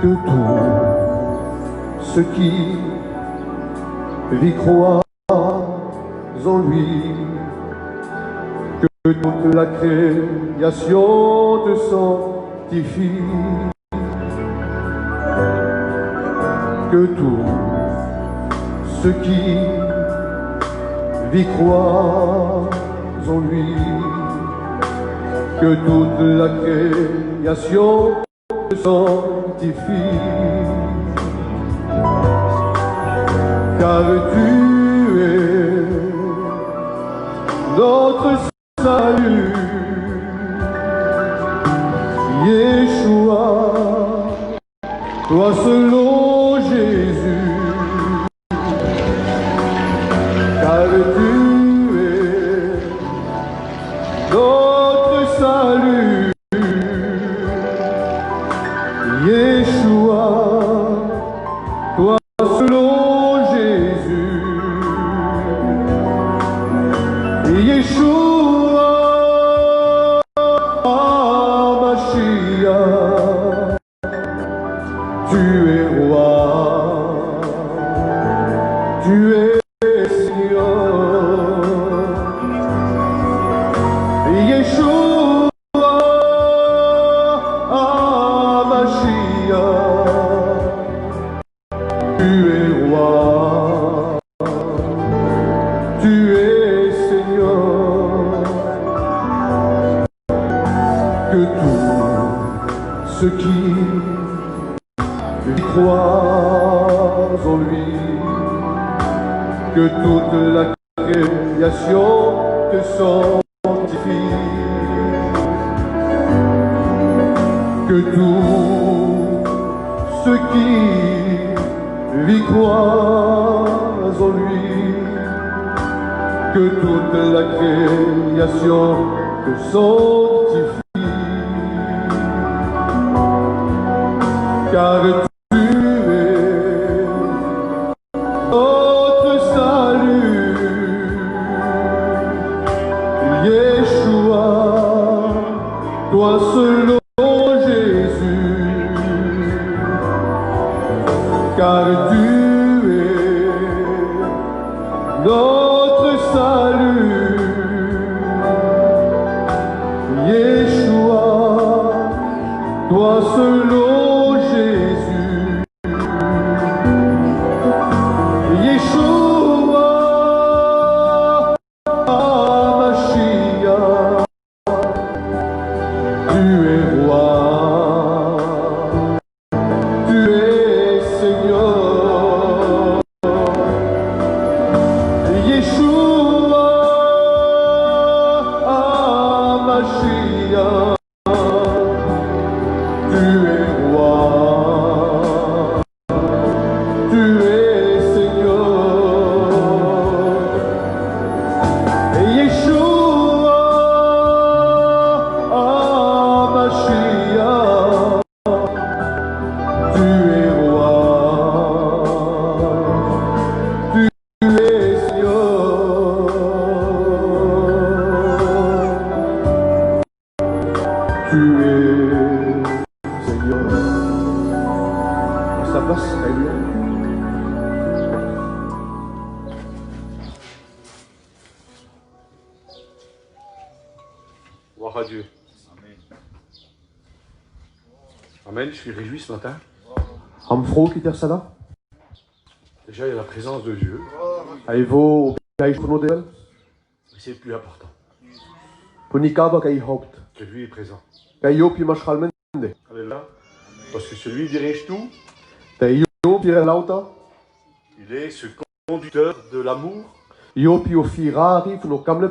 que tout ce qui vit croit en lui, que toute la création te sanctifie, que tout ce qui vit croit en lui, que toute la création te sanctifie, car tu es notre salut, Yeshua, toi seul, ô Jésus, car tu es notre salut, Yeshua, toi seul, ô Jésus, Yeshua, Mashiach, tu es roi, tu es Seigneur, Yeshua, Mashiach, tu es roi, tu es Seigneur, que tout ce qui croit en lui, que toute la création te sanctifie, que tout ce qui vit croit en lui, que toute la création te sanctifie, car tu es notre salut, Yeshua, toi seul, ô Jésus, car tu es notre salut, Yeshua, toi seul, ô Jésus, Yeshua, Mashiach, tu es roi, tu es Seigneur, Yeshua, Mashiach, tu es roi, tu es Seigneur, Yeshua, Mashiach, tu es roi, tu es Seigneur, tu es Seigneur. À sa place, Alléluia. Gloire à Dieu. Amen, je suis réjoui ce matin. I'm froh kitter sada. Déjà, il y a la présence de Dieu. Hij vo bij Fonodel. Et c'est le plus important. Punikaba kai haupt. Que lui est présent. Kai yo pi mashkhalmen. Alléluia. Parce que celui qui dirige tout, Tay yo pi lauta. il est ce conducteur de l'amour. Yo pi o firari funo kamle.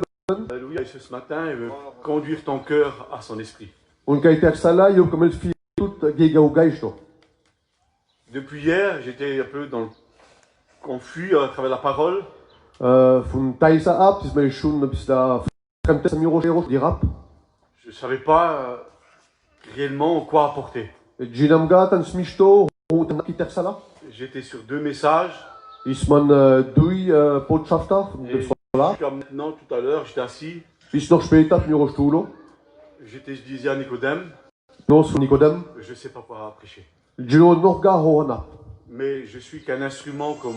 Alléluia. Et ce matin, il veut conduire ton cœur à son esprit. Un kai ter sala yo kamel fi tout gega o gaisto. Depuis hier, j'étais un peu dans le confus à travers la parole. Fun taisa ap tis mai shun bis da kamte samiro shero di rap. Je ne savais pas réellement quoi apporter. Jinam gatan smishto o tan kitter sala. J'étais sur 2 messages. Isman dui Botschafter Et jusqu'à maintenant, tout à l'heure, j'étais assis. Bis noch später mir Stulo. Je disais à Nicodème, Nos Nicodème. je ne sais pas quoi prêcher. Gino Norga Hohana. mais je suis qu'un instrument comme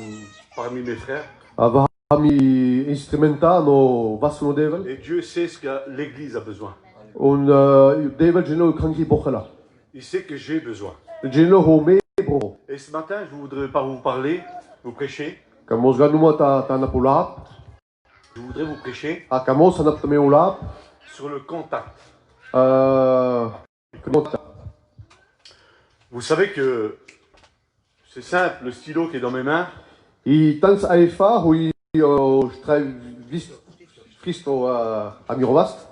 parmi mes frères. Avami instrumenta no vasno Devel. Et Dieu sait ce que l'Église a besoin. Und Devel Gino Kanki Bochela. Il sait que j'ai besoin. Gino Home Bro. Et ce matin, je voudrais pas vous parler, vous prêcher. Kamos ganuma ta napulap. Je voudrais vous prêcher Kamos hanap tameulap. sur le contact. Vous savez que c'est simple, le stylo qui est dans mes mains, I tans aifa hui strai Christo amirovast.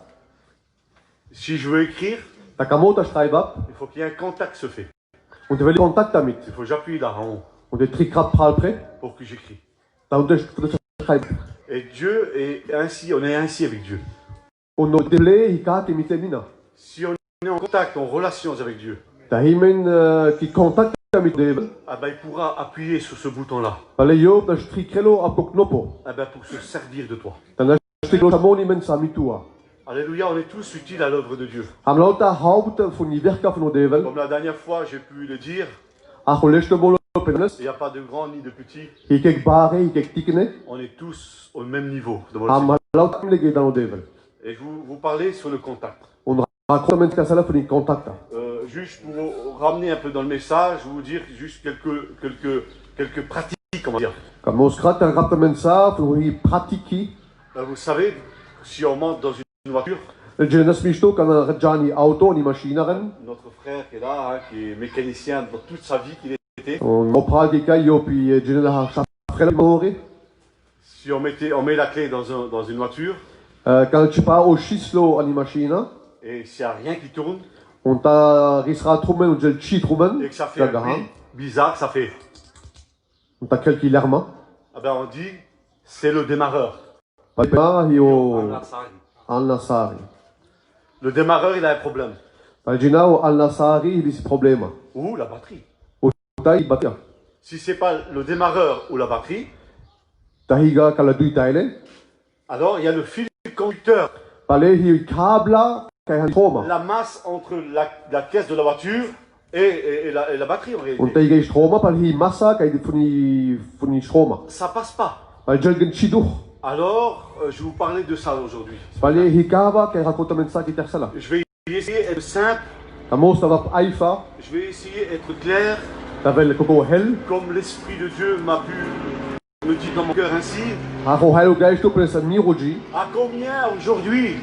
si je veux écrire, Takamota Streibab. il faut qu'il y ait un contact se fait. Und der will Kontakt damit. Il faut que j'appuie là en haut Und der Trikrab pral pre. pour que j'écris. Da unterstreibt. Et Dieu est ainsi, on est ainsi avec Dieu. Und no dele hikate mitenina. Si on est en contact, en relation avec Dieu, Da himen ki Kontakt damit Devel. ah ben, il pourra appuyer sur ce bouton-là Pale Job da strikrelo apoknopo. ah ben, pour se servir de toi. Dan striklo samoni men samitua. Alléluia, on est tous utiles à l'œuvre de Dieu. Am lauta haupt von die Werka von Devel. Comme la dernière fois, j'ai pu le dire, Ach lechte bolo pennes. il n'y a pas de grand ni de petit, Hikek bare hikek tikne. on est tous au même niveau. devant le Am Seigneur. lauta lege dan Devel. Et je vous parler sur le contact. Und rakota men kasala von die Kontakta. Juste pour vous ramener un peu dans le message, je vais vous dire juste quelques pratiques, on va dire. Kamos krat rapta men sa von hi pratiki. Vous savez, si on monte dans une voiture, Jenas misto kana rajani auto ni maschinaren. notre frère qui est là, hein, qui est mécanicien dans toute sa vie qu'il était, Und opral gekay yo pi jenela chafrel mori. si on met la clé dans une voiture, Quand tu pars au chislo ani machina. et s'il n'y a rien qui tourne, Und da risra trumen und gel chi trumen. et que ça fait un bruit bizarre, ça fait, Und da kelki lerma. ah ben on dit, c'est le démarreur. Palma hio al nasari. Le démarreur, il a un problème. Palginao al nasari il is problema. Ou la batterie. Tai batia. Si c'est pas le démarreur ou la batterie, Tahiga kala dui taile. alors il y a le fil conducteur, Pale hi kabla kai han troma. la masse entre la caisse de la voiture et la batterie en réalité. Und tahiga is troma pal hi massa kai funi stroma. Ça passe pas. Pal gel gen chiduch. Alors, je vais vous parler de ça aujourd'hui. Pale hi kava kai rakota men sa ki tersala. Je vais essayer d'être simple, Kamos tava aifa. je vais essayer d'être clair, Tavel koko hel. comme l'Esprit de Dieu m'a pu me dire dans mon cœur ainsi. Ako helo geisto presa miroji. À combien aujourd'hui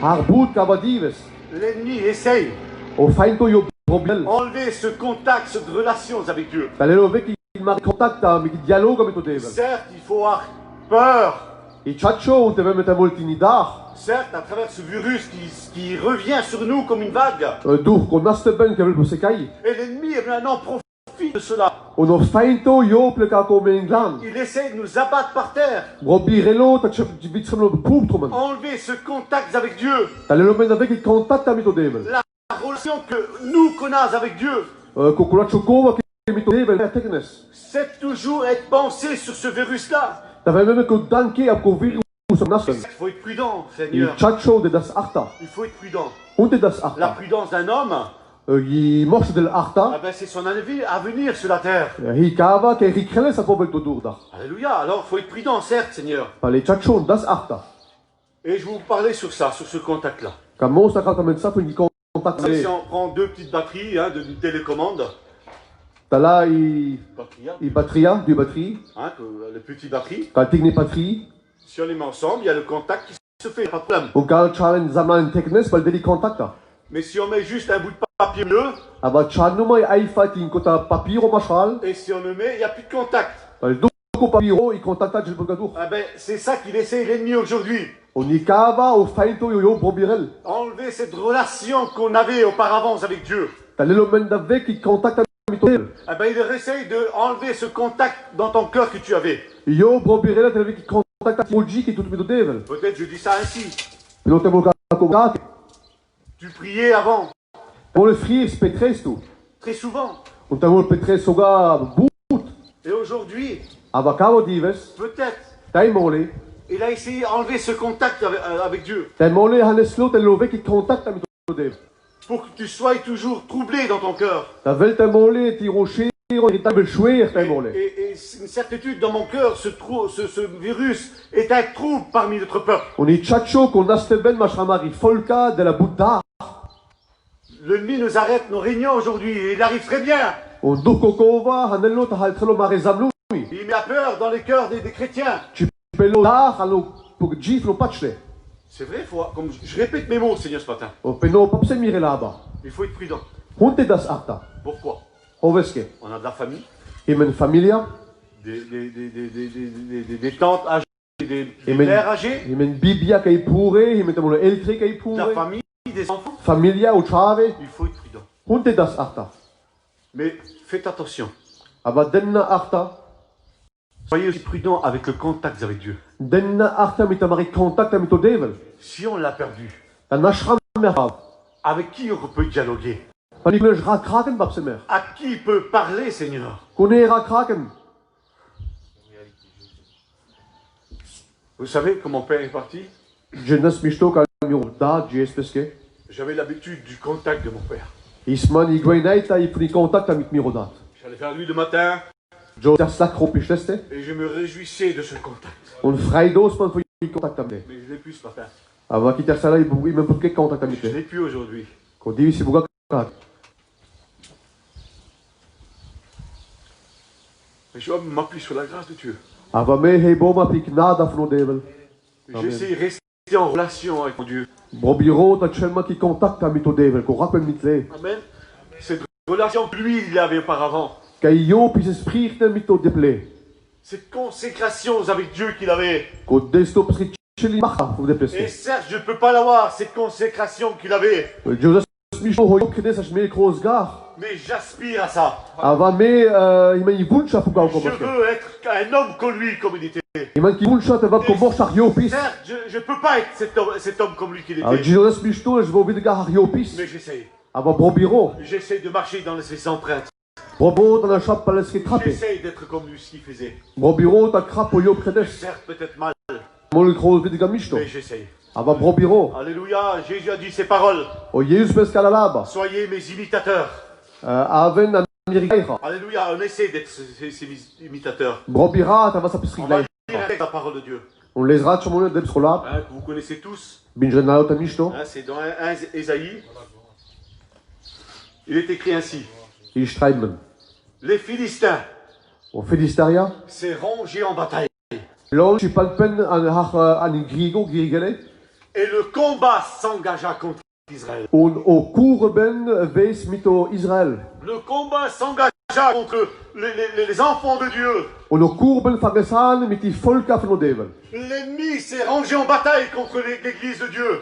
Harbut kava dives. l'ennemi essaye O fainto yo problème. d'enlever ce contact, cette relation avec Dieu. Talelo vek il mar contacta mi dialogo mit Devel. Certes, il faut avoir peur. I chacho und te met multinidar. Certes, à travers ce virus qui revient sur nous comme une vague. Dur kon naste ben kevel po sekai. Et l'ennemi, eh maintenant, profite de cela. Und o fainto yo pleka ko menglan. Il essaie de nous abattre par terre. Robi relo ta vitrelo pum trumen. Enlever ce contact avec Dieu. Talelo men avec il contacta mit Devel. La relation que nous connaissons avec Dieu. Kokula chokova ke mit Devel teknes. C'est toujours être pensé sur ce virus-là. Tavel même ko danke ap ko virus nasten. Il faut être prudent, I Seigneur. chacho de das achta. Il faut être prudent. Und de das La achta. prudence d'un homme, I morse del ah achta. ben, c'est son avenir sur la terre. Hi kava ke rikrele sa pobel to durda. Alléluia. Alors, il faut être prudent, certes, Seigneur. Pale chacho das achta. Et je vais vous parler sur ça, sur ce contact-là. Kamos ta kata men sa fun contacta. Si on prend deux petites batteries hein, de télécommande, Tala i batteria, du batterie. hein, les petites batteries, Kal tigni batterie. si on les met ensemble, il y a le contact qui se fait, pas de problème. Und kal chalen zamlan teknes pal deli contacta. Mais si on met juste un bout de papier bleu, Aber chan numai ai fatin kota papiro machal. et si on le met, il n'y a plus de contact. Pal doko papiro i contacta gel bogadur. Ah ben, c'est ça qu'il essaie l'ennemi aujourd'hui. Und i kava o fainto yo brobirel. Enlever cette relation qu'on avait auparavant avec Dieu. Talelo men da vek i contacta mit Devel. Ah ben, il essaye d'enlever ce contact dans ton cœur que tu avais. Yo brobirel tel vek i contacta moji ki tout mit Devel. Peut-être je dis ça ainsi. Pilo te boga ko gate. Tu priais avant, Mo le frir spetres tu. très souvent. Und ta mo petres soga boot. Et aujourd'hui, Aber kavo dives. peut-être, Tai mole. il a essayé d'enlever ce contact avec Dieu. Tai mole haneslo tel lo vek i contacta mit Devel. pour que tu sois toujours troublé dans ton cœur. Da Welt der Mole, die Rocher, irritabel schwer der Mole. Et une certitude dans mon cœur, ce virus est un trouble parmi notre peuple. Und ich chacho qu'on a ben mashramari folka de la Buddha. L'ennemi nous arrête nos réunions aujourd'hui, et il arrive très bien. Und du kokova, hanello ta haltrelo mare zamlui. Il met la peur dans les cœurs des chrétiens. Tu pelo da, halo pogif no patchle. C'est vrai, comme je répète mes mots, Seigneur, ce matin. O peno papse mire laba. Il faut être prudent. Hunte das arta. Pourquoi? Hoveske. On a de la famille, Imen familia. des tantes âgées, des Imen, pères âgés, imen bibia kai pure, imen tamolo eltre kai de la pure. famille, des enfants. Familia o chave. Il faut être prudent. Hunte das arta. Mais faites attention. Aber denna arta. Soyez aussi prudent avec le contact avec Dieu. Denna arta mit amari kontakt mit o devel. Si on l'a perdu, Dan nashram merhav. avec qui on peut dialoguer? Van ik leus ra kraken babse mer. À qui peut parler, Seigneur? Kone ra kraken. Vous savez quand mon père est parti? Jenas mishto ka miro da gspeske. J'avais l'habitude du contact de mon père. Isman igweinaita i puni kontakt mit mirodat. J'allais vers lui le matin Jo der slakro pishleste. et je me réjouissais de ce contact. Und freidos man für kontakt amne. Mais je l'ai plus ce matin. Aber ki ter sala i bu men putke kontakt Je mit. l'ai plus aujourd'hui. Ko divi si buga kak. Mais je m'appuie sur la grâce de Dieu. Aber me he boma pik nada von devel. J'essaie de rester en relation avec mon Dieu. Brobiro ta chelma ki kontakt mit o devel. Ko rappel mit le. Amen. Cette relation que lui, il avait auparavant. Kai yo pis spricht mit o deple. Cette consécration avec Dieu qu'il avait. Ko desto psricheli macha fu Et depeske. certes, je ne peux pas l'avoir, cette consécration qu'il avait. Joseph mishto ho kredes as me kroos gar. Mais j'aspire à ça. Aber me imen i wunsch fu gau Je komaske. veux être un homme comme lui, comme il était. Iman ki wunsch te va ko morsach yo pis. Certes, je ne peux pas être cet homme comme lui qu'il Ah, était. Joseph mishto je vo vid gar yo pis. Mais j'essaie. Aber brobiro. J'essaie de marcher dans ses empreintes. Brobo dans la chape paleske trappe. J'essaie d'être comme lui, ce qu'il faisait. Brobiro ta krapo yo kredes. Certes, peut-être mal, Mol kroos vid gar mishto. mais j'essaie. Aber brobiro. Alléluia, Jésus a dit ces paroles. O Jesus pescalalaba. Soyez mes imitateurs. Aven Amerikaira. Alléluia, on essaie d'être ses imitateurs. Brobira ta va sa pisri On va glai. lire avec la parole de Dieu. On les rat sur mon deb srola. Hein, que vous connaissez tous. Binjanao ta mishto. Hein, c'est dans 1 Ésaïe. Il est écrit ainsi. Ich streitmen. Les Philistins O Filistaria. s'est rongé en bataille. Lon ci palpen an grigo grigele. Et le combat s'engagea contre Israël. Und o kurben wees mit o Israel. Le combat s'engagea contre les enfants de Dieu. Und o kurben fangesan mit die Volka von o Devel. L'ennemi s'est rangé en bataille contre l'église de Dieu.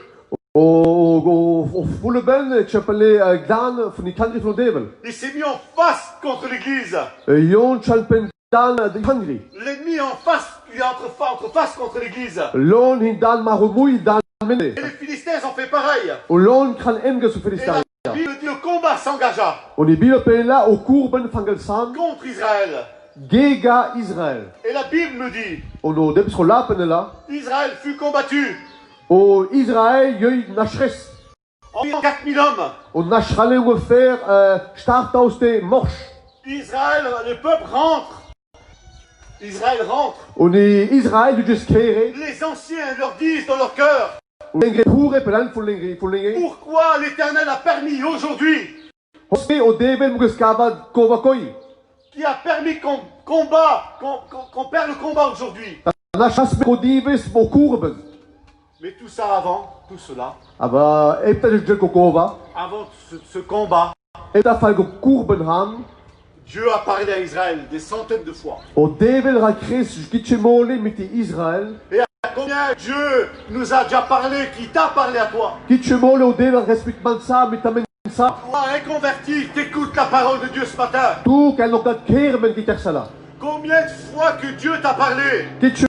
O fulben chapele gdan von die Kandri von o Devel. Il s'est mis en face contre l'église. Jon chalpen dan de Kandri. L'ennemi en face, il est entre face contre l'église. Lon hin dan marumui dan mene. Et les Philistins ont fait pareil. O lon kan enges o Et Filistaria. la Bible dit le combat s'engagea Und die Bibel pela o kurben fangesan contre Israël. gega Israel. Et la Bible nous dit, Und o deb srola penela Israël fut combattu. o Israel yoy nashres. Environ 4000 hommes. Und nashrale ungefähr start aus de Morsch. Israël, le peuple rentre. Israël rentre. Und Israel du just kere. Les anciens leur disent dans leur cœur, Lengre pure pelan von lengre. pourquoi l'Éternel a permis aujourd'hui, Hoske o devel muges kava kovakoi. qui a permis qu'on combat, qu'on perd le combat aujourd'hui. Nashas mekodives mo kurben. Mais tout ça avant, tout cela, Aber ebta jel kokova. avant ce combat, Ebta falgo kurben ham. Dieu a parlé à Israël des centaines de fois. O devel rakres gitchemole mit Israel. Et à combien Dieu nous a déjà parlé, qui t'a parlé à toi. Gitchemole o devel respect mansa mit amen sa. Toi, inconverti, t'écoutes la parole de Dieu ce matin. Tu kan nokat kermen gitersala. Combien de fois que Dieu t'a parlé Gitchemole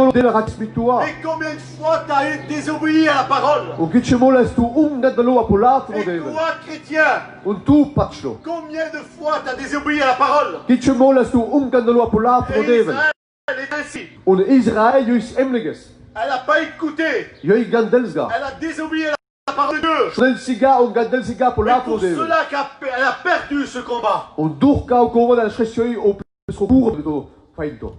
o devel rakres mit toi. et combien de fois t'as désobéi à la parole. O gitchemole tu nadalo apolat o Et devel. toi, chrétien, Und tu patchlo. combien de fois t'as désobéi à la parole. Gitchemole tu nadalo apolat o Et devel. Israël est ainsi. Und Israel yois emliges. Elle n'a pas écouté. Yoy gandelsga. Elle a désobéi à la parole de Dieu. Schnell siga und gadel siga po Et la pour Devel. cela qu'elle a perdu ce combat. Und durka o kovo da schresioi o pesco cura do faito.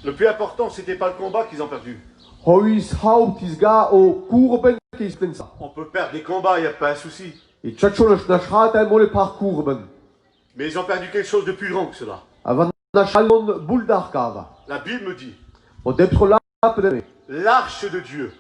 Le plus important, c'était pas le combat qu'ils ont perdu. Hois haupt isga o kurben ki ispensa. On peut perdre des combats, il n'y a pas un souci. I chacho na schrata mo le parkurben. Mais ils ont perdu quelque chose de plus grand que cela. Avan na shalon buldarkava. La Bible me dit, O depsko la pedeme. l'arche de Dieu,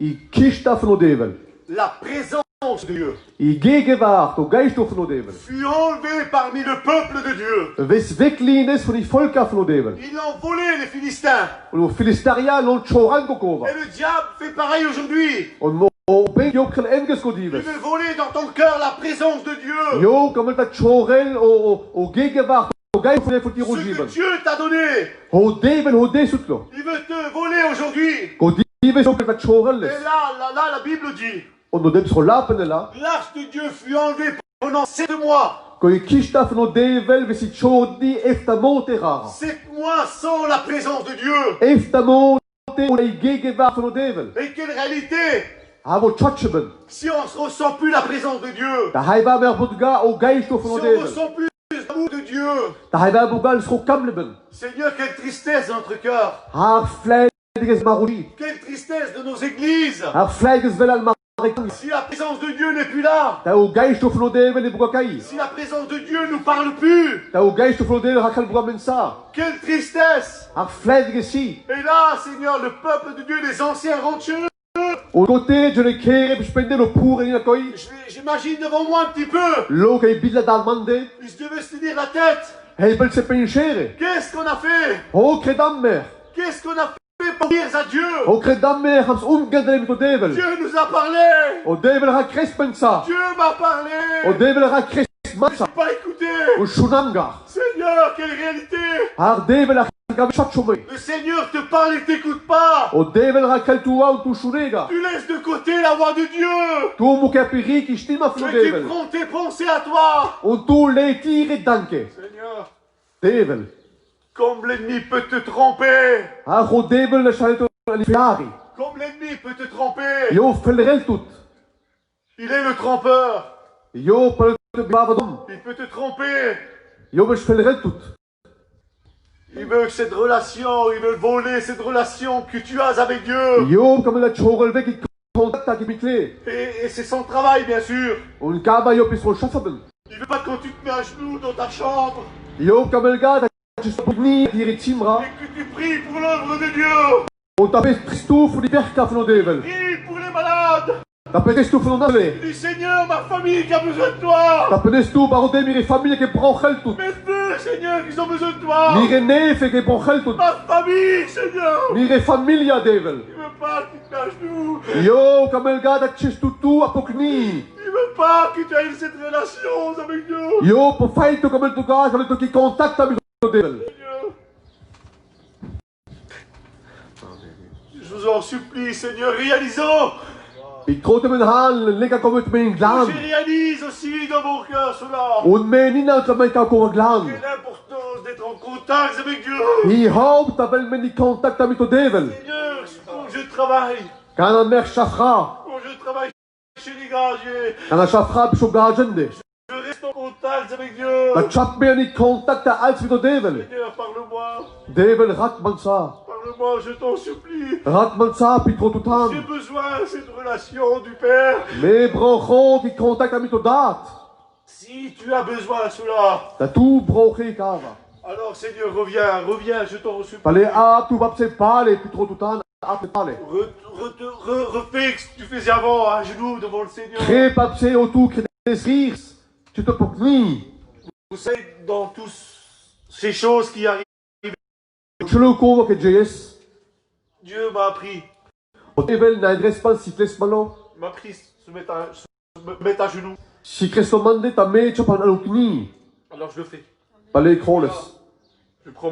I kista von Devel. la présence de Dieu, I gegenwart o geist von Devel. fut enlevée parmi le peuple de Dieu. Wes weglines von die Volka von Devel. Ils l'ont volé, les Philistins. Und o Filistaria non choran kokova. Et le diable fait pareil aujourd'hui. Und mo ben jo ken enges Il godives. veut voler dans ton cœur la présence de Dieu. Jo kamel da chorel o gegenwart o geist von die Ce que Rogiven. Dieu t'a donné, O Devel o desutlo. il veut te voler aujourd'hui. Godives jo ken da chorel. Et là, la Bible dit, Und no depsko la penela. l'arche de Dieu fut enlevée pendant 7 mois. Ko i kista von Devel wes i chordi efta monterara. 7 mois sans la présence de Dieu. Efta monte o i gegenwart von Devel. Et quelle réalité! Avo chachben. Si on ne ressent plus la présence de Dieu, Da haiba mer budga o geist si von on ne Devel. ressent plus l'amour de Dieu, Da haiba bugal scho kamleben. Seigneur, quelle tristesse dans notre cœur. Har fleiges marudi. Quelle tristesse de nos églises. Har fleiges velal marudi. Si la présence de Dieu n'est plus là, Da o geist von Devel e bugakai. si la présence de Dieu ne nous parle plus, Da o geist von Devel hakal buga mensa. quelle tristesse. Har fleiges si. Et là, Seigneur, le peuple de Dieu, les anciens rentrent chez eux. O côté je le kere bespende no pur in koi. J'imagine devant moi un petit peu. Lo kai billa dal mande. Ils devaient se tenir la tête. Hebel se penchere. Qu'est-ce qu'on a fait? O credammer. Qu'est-ce qu'on a fait pour dire à Dieu? O credammer hams umgadel mit o Devel. Dieu nous a parlé. O Devel ha crespensa. Dieu m'a parlé. O Devel ha cresmansa. J'ai pas écouté. O shunanga. Seigneur, quelle réalité. Har Devel ha gabshachome. Le Seigneur te parle et t'écoute pas. O Devel ha kaltua o tu shurega. Tu laisses de côté la voix de Dieu. Tu mu kapiri ki stima von Et tu Devel. prends tes pensées à toi. Und du le tire danke. Seigneur, Devel. comme l'ennemi peut te tromper. Har o Devel le shalto ali fiari. Comme l'ennemi peut te tromper. Jo felrel tut. Il est le trompeur. Jo pel bavadum. Il peut te tromper. Jo bes felrel tut. Il veut cette relation, il veut voler cette relation que tu as avec Dieu. Jo kam la chorel weg i kontakt mit kle. Et c'est son travail, bien sûr. Und kaba jo bis rol schaffen. Il veut pas quand tu te mets à genoux dans ta chambre Jo kam el gada ni dire timra. et que tu pries pour l'œuvre de Dieu. Und da bist du für die Bergka von Devel. Prie pour les malades. Da bist du von Nave. Dis Seigneur, ma famille qui a besoin de toi. Da bist du barodem ihre Familie que brauchel tut. Mes feux, Seigneur, qui ont besoin de toi. Ihre Nefe que brauchel tut. Ma famille, Seigneur. Ihre Familie Devel. Il veut pas que tu te mets à genoux. Jo kam el gada tu apokni. Il veut pas que tu aies cette relation avec Dieu. Jo po faito kam el tu gas kam el tu ki kontakt mit Devel. Seigneur. Je vous en supplie, Seigneur, réalisons. I trote men hal lega kom ut men glan. Je réalise aussi dans mon cœur cela. Und menina ut men ka kom glan. Quelle importance d'être en contact avec Dieu. I haupt da men ni kontakt mit Devel. Seigneur, quand je travaille, Kan an mer shafra. quand je travaille chez les gars, Kan a shafra bisho gajende. je reste en contact avec Dieu. Da chap mer ni kontakt als mit Devel. Seigneur, parle-moi. Devel rat man sa. Parle-moi, je t'en supplie. Rat man sa pitro tutan. J'ai besoin de cette relation du Père. Me brocho ki kontakt mit dat. Si tu as besoin de cela, Da tu broche kava. alors Seigneur, reviens, je t'en supplie. Pale a tu vapse pale pitro tutan a te pale. Refais ce que tu faisais avant, à genoux devant le Seigneur. Kre papse o tu kredesrirs. Tu te pokni. Vous savez, dans toutes ces choses qui arrivent, Chelo kovo ke jes. Dieu m'a appris. O Devel na adres pas si fles malo. Il m'a appris se mettre à genoux. Si Christo mande ta me chapan alukni. Alors je le fais. Pale kroles. Je prends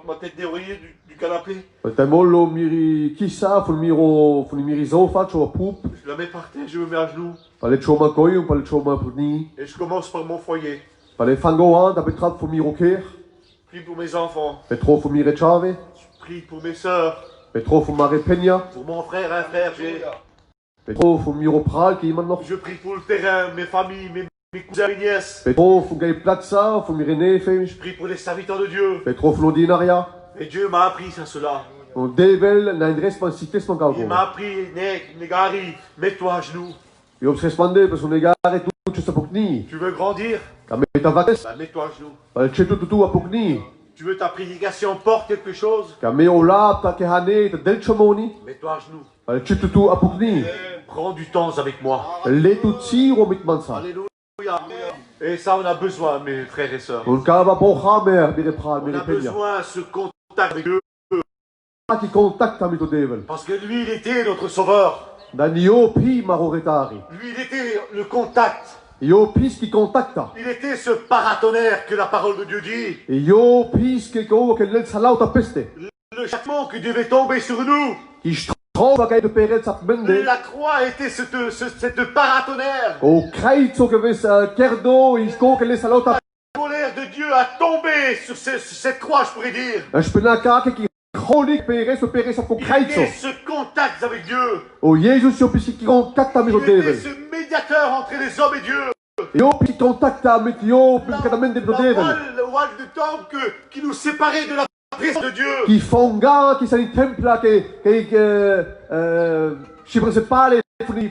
ma tête d'oreiller du canapé. Ta mollo miri kisa fun miri zofa cho pup. Je la mets par terre, je me mets à genoux. Pale choma koyo pale choma puni. Et je commence par mon foyer. Pale fangoan ta betrap fun miro ker. Je prie pour mes enfants. Petro fun mire chave. Je prie pour mes sœurs. Petro fun mare peña. Pour mon frère, un frère, j'ai. Petro vom Miro Pral ki iemand nog. Je prie pour le terrain, mes familles, mes cousins et nièces. Petro vom Gai Platza, vom Irene Je Femisch. prie pour les serviteurs de Dieu. Petro vom Lodinaria. Et Dieu m'a appris ça, cela. On devel na responsabilité son Il galgo. m'a appris, Negari, mets-toi à genoux. I obs respondé parce qu'on est garé tout ce pokni. Tu veux grandir? Ka meta vates. Bah, mets-toi à genoux. Al chetu tutu a pokni. Tu veux ta prédication porte quelque chose? Ka me ola ta ke hane ta del chomoni. Mets-toi à genoux. Al chetu tutu a pokni. Prends du temps avec moi. Le tuti ro mit mansa. Alléluia. Et ça, on a besoin, mes frères et sœurs. On ka va bocha mer mire pral On mire a peña. besoin de ce contact avec Dieu. Ki contact a mito devel. Parce que lui, il était notre sauveur. Dan yo pi maroretari. Lui, il était le contact. Yo pis ki contacta. Il était ce paratonnerre que la parole de Dieu dit. E yo pis ke ko ke lel salau ta peste. Le châtiment qui devait tomber sur nous. Ki strova kai de peret sa mende. La croix était cette paratonnerre. O kreitzo ke ves kerdo is ko ke lel salau ta. La colère de Dieu a tombé sur cette croix, je pourrais dire. Aš penaka ki holik peret so peret sa po Il kreitzo. était ce contact avec Dieu. O Jesus yo pis ki contacta mito Il était devel. ce médiateur entre les hommes et Dieu. Yo pis contacta mit yo kada mende mito devel. Le voile de temple qui nous séparait de la présence de Dieu. Ki fonga ki sa ni templa ke si principale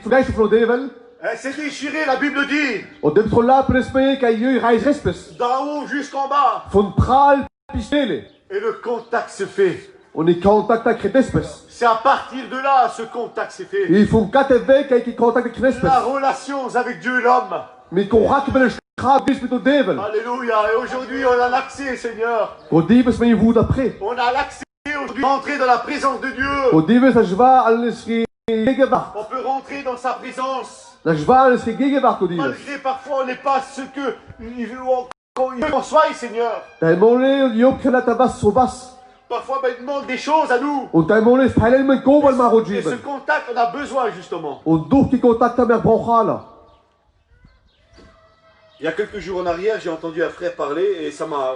fugai su flo devel. Elle s'est déchirée, la Bible dit. O dentro la prespe kai yo reis respes. D'en haut jusqu'en bas. Von pral pistele. Et le contact se fait. On est contacta cretespes. C'est à partir de là ce contact s'est fait. I fun KTV kai ki contacta crespes. La relation avec Dieu et l'homme. Mi ko rak bel schrabis mit o devel. Alléluia. Et aujourd'hui, on a l'accès, Seigneur. O dibes me vu d'après. On a l'accès aujourd'hui d'entrer dans la présence de Dieu. O dibes ajva al sri gegenwart. On peut rentrer dans sa présence. Ajva al sri gegenwart o dibes. Malgré parfois on n'est pas ce que il veut qu'on soit, Seigneur. Tai mole yo kela tabas so bas. Parfois, il demande des choses à nous. Und tai mole stailen men ko wal maro Et ce jiben. contact, on a besoin justement. Und du ki contacta mer bronchala. Il y a quelques jours en arrière, j'ai entendu un frère parler et ça m'a...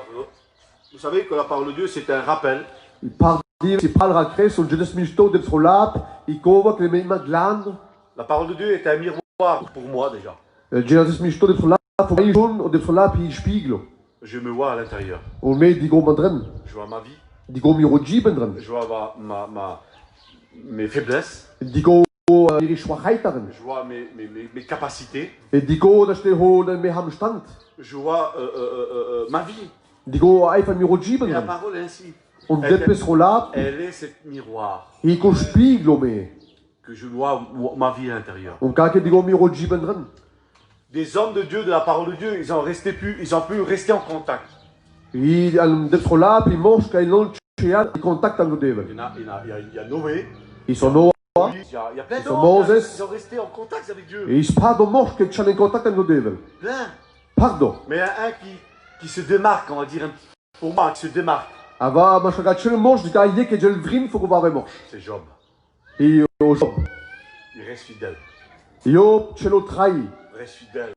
Vous savez que la parole de Dieu, c'est un rappel. I par div si pral rakre so jedes misto de solap I kova ke me magland. La parole de Dieu est un miroir pour moi déjà. Jedes misto de solap fo mai schon o de solap I spieglo. Je me vois à l'intérieur. O me digo mandren. Je vois ma vie. Digo mi ro jiben dren. Je vois mes faiblesses. Digo iri schwachheiteren. Je vois mes capacités. E digo da ste ho me ham stand. Je vois ma vie. Digo einfach mi ro Et jiben la dren. parole est ainsi. Und depes rolap Elle est cette miroir I ko spieglo me. que je vois ma vie à l'intérieur. Und ka ke digo mi ro jiben dren. Des hommes de Dieu, de la parole de Dieu, ils ont pu rester en contact. I al depes rolap I mors kai non cheal I contact an Il devel. y a Noé, I so no il y a plein Ils sont d'hommes, Moses. ils ont resté en contact avec Dieu. E spado mors ke chalen contact an devel. Plein. Pardon. Mais il y a un qui se démarque, on va dire, pour moi, qui se démarque, Ava ma chagat chel mors di ka ye ke gel vrin fo ko va mors. c'est Job. I o job. Il reste fidèle. Yo chelo trai. Il reste fidèle.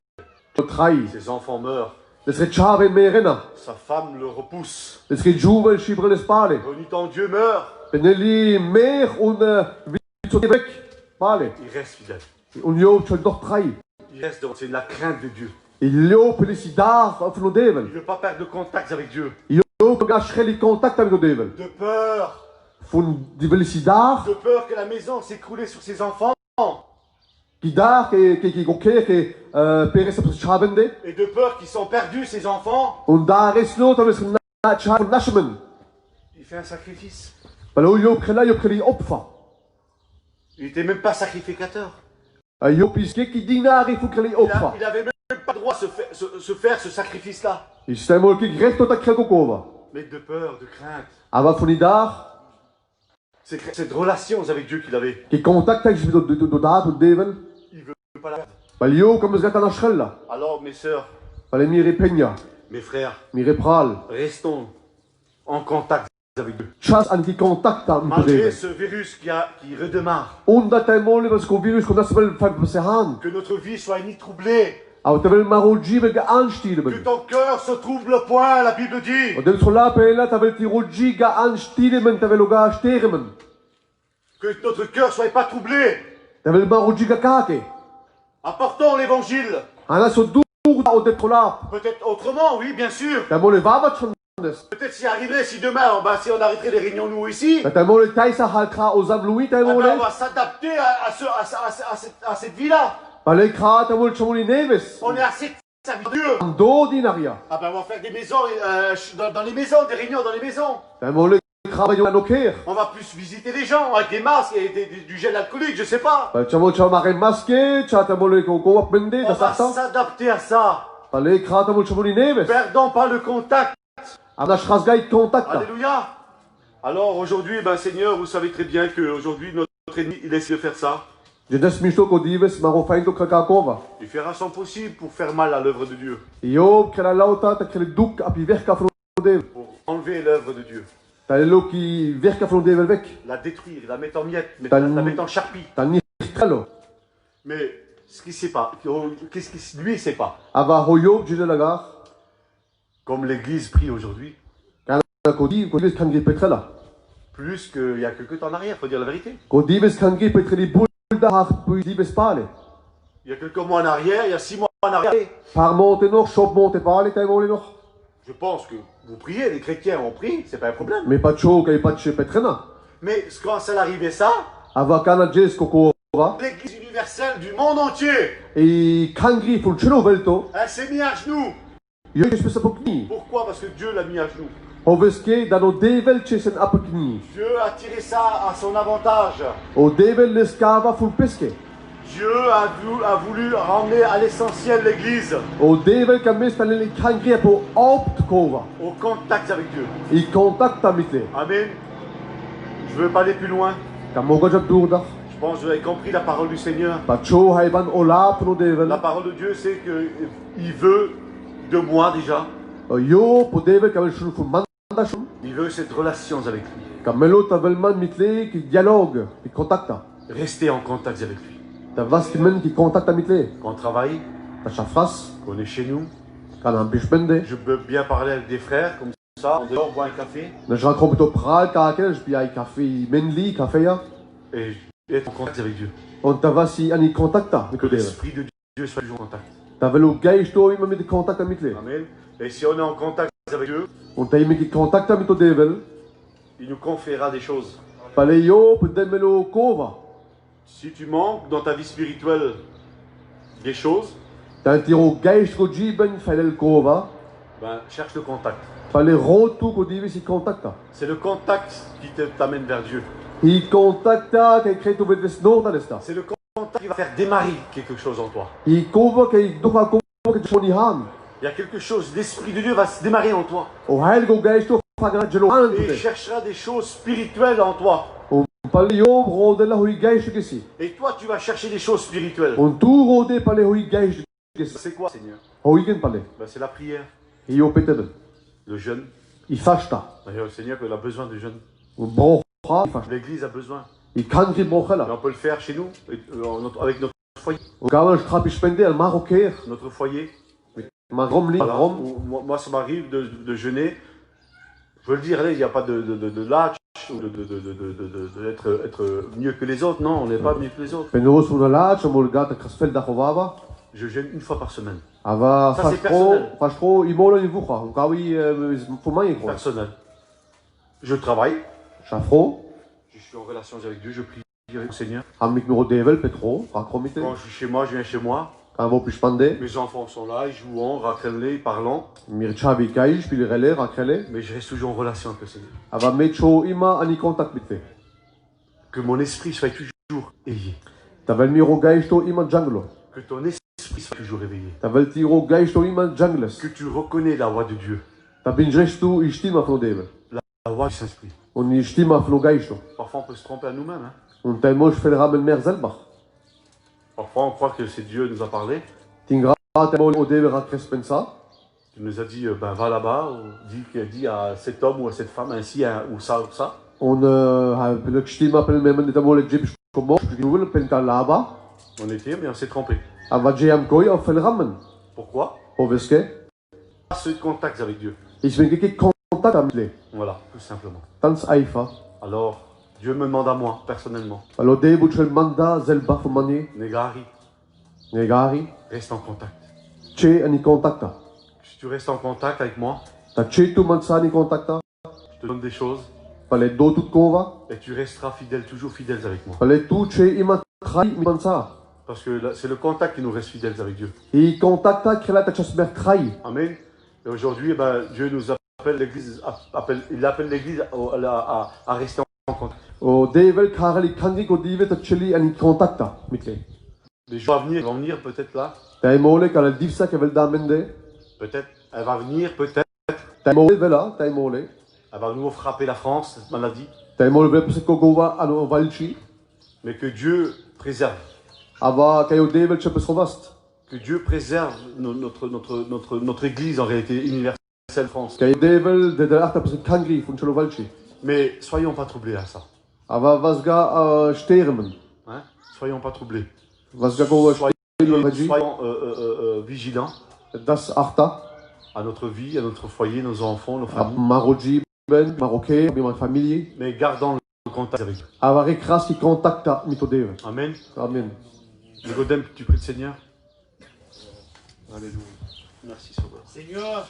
Chelo trai. Ses enfants meurent. Les re chave merena. Sa femme le repousse. Les re juvel chibre les pale. Renuit en Dieu meurt. Beneli mer un vitso vek. Pale. Il reste fidèle. Un yo chel doch trai. Il reste c'est de la crainte de Dieu. Il yo pelisidar of no Il devel. ne veut pas perdre de contact avec Dieu. Yo ga chreli contact avec no devel. De peur. Fun di velisidar De peur que la maison s'écroule sur ses enfants. ki dar ke go ke pere sa chavende. Et de peur qu'ils sont perdus, ses enfants. Und da reslo ta mes na chav nashmen. Il fait un sacrifice. Balo yo kreli opfa. Il n'était même pas sacrificateur. Yo piske ki dinari fu kreli opfa. Il n'avait même pas le droit de se faire ce sacrifice-là. I stemol ki gretto ta krego kova. Mais de peur, de crainte. Ava funidar Cette relation avec Dieu qu'il avait. ki contact avec do da do devel. Il ne veut pas la perdre. Bal yo comme zgata na shrella. Alors, mes sœurs, Bal mi repegna, mes frères, mi repral. restons en contact avec Dieu. Chas an ki contact am Malgré devel. ce virus qui redémarre, Unda temol was ko virus ko nasbel fa se han. que notre vie soit ni troublée, Au tevel maro jibe ga que anstilen. ton cœur se trouble point, la Bible dit. O dem sola pela tavel ti roji ga anstilen tavel ga stermen. Que notre cœur soit pas troublé. Tavel maruji kakake. Apportons l'évangile. Ana so dur o detrola. Peut-être autrement, oui, bien sûr. Tamole vava chondes. Peut-être si arriverait, si demain, si on arrêterait les réunions nous ici, Tamole taisa halkra o zamlui eh ben, tamole. on va s'adapter à cette vie-là. Pale kra tamole chamoli neves. On est assez servir Dieu. Do dinaria. Ah ben on va faire des maisons, dans les maisons, des réunions dans les maisons. Tamole kra ba yo anoker. On va plus visiter les gens avec des masques et du gel alcoolique, je sais pas. Pale chamol chamare masque, cha tamole ko apende On da va sarta. s'adapter à ça. Pale kra tamole chamoli neves. Perdons pas le contact. Ana shrasgai contact. Alléluia. Alors aujourd'hui, ben Seigneur, vous savez très bien qu'aujourd'hui notre ennemi, il essaie de faire ça. Jedes misto ko dives maro faito kakakova. Il fera son possible pour faire mal à l'œuvre de Dieu, Io kela lauta ta kele duk api verka frode. pour enlever l'œuvre de Dieu, Talelo ki verka frode velvek. la détruire, la mettre en miettes, T'as la une- mettre en charpie. Tani tralo. Mais ce qu'il sait pas, qu'est-ce qu'il lui sait pas, Ava hoyo jide lagar. comme l'Église prie aujourd'hui, Ko dives kangi petrela. plus qu'il y a que temps en arrière, faut dire la vérité. Ko dives kangi petreli bulda har pu dives pale. Il y a quelques mois en arrière, il y a 6 mois en arrière. Par monte nor shop monte pale tamole nor. Je pense que vous priez, les chrétiens ont prié, c'est pas un problème. Me pacho kai pache petrena. Mais quand ça arrivait ça, Ava kana jes ko kova. l'Église universelle du monde entier, E kangi ful chelo velto. elle s'est mise à genoux. Yo je pesa pokni. Pourquoi? Parce que Dieu l'a mis à genoux. Hoveske dano devel chesen apokni. Dieu a tiré ça à son avantage. O devel leskava ful peske. Dieu a voulu ramener à l'essentiel l'Église, O devel kames talele kangi po opt kova. au contact avec Dieu. I contacta mitle. Amen. Je veux pas aller plus loin. Kamoga jab durda. Je pense que vous avez compris la parole du Seigneur. Pacho haiban ola pro devel. La parole de Dieu, c'est qu'il veut de moi déjà. Yo po devel kamel shul ful manda shul. Il veut cette relation avec lui. Kamelo tavelman mitle ki dialogue, ki contacta. Rester en contact avec lui. Ta vaskimen ki contacta mitle. Quand on travaille, Ta chafras, qu'on est chez nous, kana bishbende. je peux bien parler avec des frères comme ça. On dehors, boire un café Na jrakrom to pral kakel, jbi ai café menli, café ya. et être en contact avec Dieu. On ta vasi ani contacta Que mitle devel. l'Esprit de Dieu soit toujours en contact. Tavelo geish to ima mit contacta mitle. Amen. Et si on est en contact avec Dieu, On ta imi ki contacta mito devel. il nous conférera des choses. Pale yo po demelo kova. Si tu manques dans ta vie spirituelle des choses, Ta tiro geish ko jiben falel kova. ben, cherche le contact. Pale rotu ko divi si contacta. C'est le contact qui t'amène vers Dieu. I contacta ke kreto vedes norda desta. C'est le contact qui va faire démarrer quelque chose en toi. I kova ke doka kova ke choni ham. Il y a quelque chose, l'Esprit de Dieu va se démarrer en toi. O hael go geish to fagra jelo Et il ante. cherchera des choses spirituelles en toi. O pale yo rodela hui geish kesi. Et toi, tu vas chercher des choses spirituelles. On tu rode pale hui geish kesi. C'est quoi, Seigneur? Hoigen pale. Ben, c'est la prière, I yo petel. le jeûne. I fashta. D'ailleurs, le Seigneur, il a besoin de jeûne. O brocha. I fashta. L'Église a besoin. I kanri Et brochela. on peut le faire chez nous, avec notre foyer. O gavel trapish pende al maroker. Notre foyer. Ma romli. Voilà. Rom. Moi, ça m'arrive de jeûner. Je veux le dire, allez, il n'y a pas de lâche ou d'être mieux que les autres. Non, on n'est pas mieux que les autres. Penos una la chamolga ta krasfel da chovava. Je jeûne une fois par semaine. Ava Ça, c'est personnel. fastro imolo ni vucha. O kawi fumai ko. Personnel. Je travaille. Chafro. Je suis en relation avec Dieu. Je prie avec le Seigneur. Hamik nuro devel petro. Rakromite. Quand je suis chez moi, je viens chez moi. Kan vo pishpande. Mes enfants sont là, ils jouent, raquelent, parlant. Mirchavi kaish pilirele rakrele. Mais je reste toujours en relation avec le Seigneur. Ava mecho ima ani contact bite. Que mon esprit soit toujours éveillé. Tavel miro gaish to ima janglo. Que ton esprit soit toujours éveillé. Tavel tiro gaish to ima jangles. Que tu reconnais la voix de Dieu. Tabinjresh tu ishtima flo devel. La voix du Saint-Esprit. On ishtima flo gaish to. Parfois, on peut se tromper à nous-mêmes. Hein. On taimosh fel ramen mer zelbach. Parfois, on croit que c'est Dieu qui nous a parlé. Tingra taimol o devel rakrespensa. Tu nous a dit, ben va là-bas, ou dit à cet homme ou à cette femme ainsi, hein, ou ça, ou ça. On le ishtima pel memen de tamol jib komo. Jgul penta laba. On était, mais on s'est trompé. Ava jam koi o fel ramen. Pourquoi? Oveske. Pas ce contact avec Dieu. Ich bin geke contact amle. Voilà, tout simplement. Tans aifa. Alors, Dieu me demande à moi, personnellement. Alors Deus te manda zelba fumani Negari, negari reste en contact. che ani contacta. Si tu restes en contact avec moi, Ta che tu mansani contacta. je te donne des choses Pale do tut kova. et tu resteras fidèle, toujours fidèle avec moi. Pale tu che ima trai mi mansa. Parce que c'est le contact qui nous reste fidèles avec Dieu. I contacta krela ta chasmer trai. Amen. Et aujourd'hui, eh ben, Dieu nous appelle, l'Église il appelle l'Église à rester en contact. O Devel karali kangi ko dive ta cheli ani contacta. Mitle. Les jours à venir vont venir peut-être là, Tai mole kala divsa ke vel damende. peut-être, elle va venir, peut-être, Tai mole vela, tai mole. elle va nous frapper la France, cette maladie, Tai mole vel pse ko gova ano valchi. mais que Dieu préserve. Ava kayo Devel che pesrovast. Que Dieu préserve notre Église en réalité universelle France. Kayo Devel de der achta pse kangi fun chelo valchi. Mais soyons pas troublés à ça. Ava vasga stermen. Hein? Soyons pas troublés. Vasga go Soyons vigilants das achta. à notre vie, à notre foyer, nos enfants, nos familles. Maroji ben maroke bi ma famille. Mais gardons le contact avec Dieu. Ava rekras ki contacta mito Devel. Amen. Amen. Nicodème, tu pries le Seigneur. Alléluia. Merci Sauveur. Seigneur,